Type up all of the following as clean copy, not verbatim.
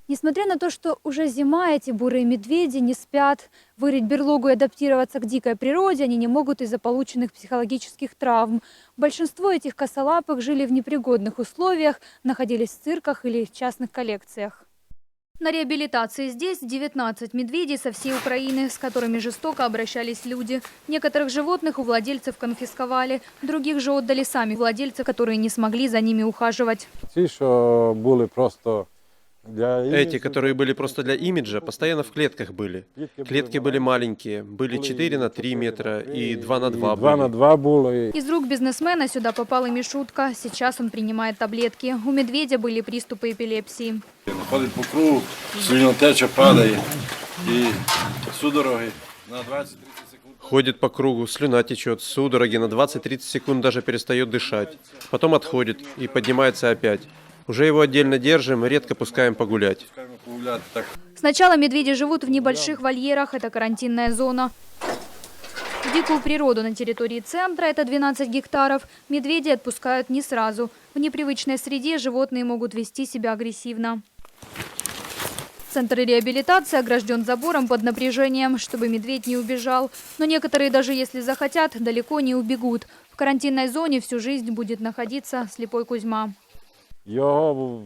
Несмотря на то, что уже зима, эти бурые медведи не спят. Вырыть берлогу и адаптироваться к дикой природе они не могут из-за полученных психологических травм. Большинство этих косолапых жили в непригодных условиях, находились в цирках или в частных коллекциях. На реабилитации здесь 19 медведей со всей Украины, с которыми жестоко обращались люди. Некоторых животных у владельцев конфисковали, других же отдали сами владельцы, которые не смогли за ними ухаживать. Эти, которые были просто для имиджа, постоянно в клетках были. Клетки были маленькие, были 4 на 3 метра и 2 на 2 были. Из рук бизнесмена сюда попала Мишутка. Сейчас он принимает таблетки. У медведя были приступы эпилепсии. Ходить по кругу, слюнотеча падает и судороги на 20-30 секунд. Ходит по кругу, слюна течет, судороги на 20-30 секунд даже перестает дышать. Потом отходит и поднимается опять. Уже его отдельно держим и редко пускаем погулять. Сначала медведи живут в небольших вольерах, это карантинная зона. В дикую природу на территории центра, это 12 гектаров, медведей отпускают не сразу. В непривычной среде животные могут вести себя агрессивно. Центр реабилитации огражден забором под напряжением, чтобы медведь не убежал. Но некоторые, даже если захотят, далеко не убегут. В карантинной зоне всю жизнь будет находиться слепой Кузьма. Его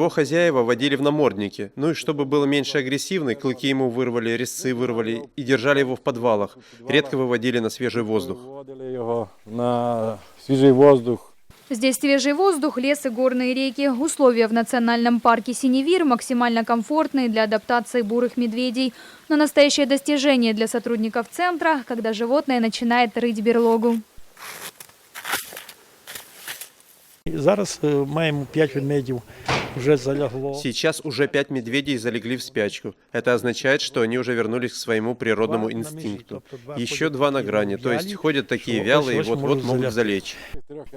хозяева водили в намордники. Ну и чтобы было меньше агрессивный, клыки ему вырвали, резцы вырвали и держали его в подвалах. Редко выводили на свежий воздух. Здесь свежий воздух, лес и горные реки. Условия в национальном парке Синевир максимально комфортные для адаптации бурых медведей. Но настоящее достижение для сотрудников центра, когда животное начинает рыть берлогу. Зараз маємо 5 ведмедів, уже залягло. Сейчас уже 5 медведей залегли в спячку. Это означает, что они уже вернулись к своему природному инстинкту. Еще 2 на грани, то есть ходят такие вялые и вот-вот могут залечь.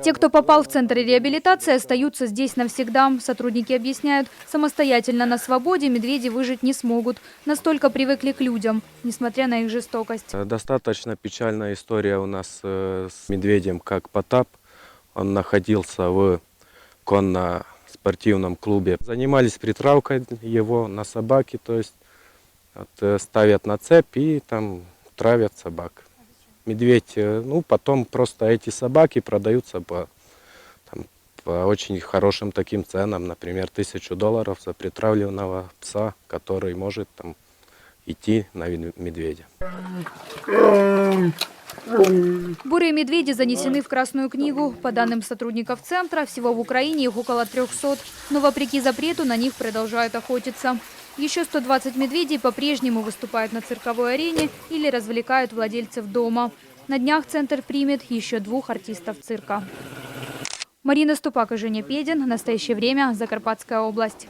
Те, кто попал в центр реабилитации, остаются здесь навсегда. Сотрудники объясняют, самостоятельно на свободе медведи выжить не смогут. Настолько привыкли к людям, несмотря на их жестокость. Достаточно печальная история у нас с медведем, как Потап. Он находился в конно-спортивном клубе. Занимались притравкой его на собаки, то есть ставят на цепь и там травят собак. Медведь, потом просто эти собаки продаются по очень хорошим таким ценам, например, $1000 за притравленного пса, который может идти на медведя. Бурые медведи занесены в Красную книгу. По данным сотрудников центра, всего в Украине их около 300. Но вопреки запрету на них продолжают охотиться. Еще 120 медведей по-прежнему выступают на цирковой арене или развлекают владельцев дома. На днях центр примет еще 2 артистов цирка. Марина Ступак и Женя Педин. В настоящее время Закарпатская область.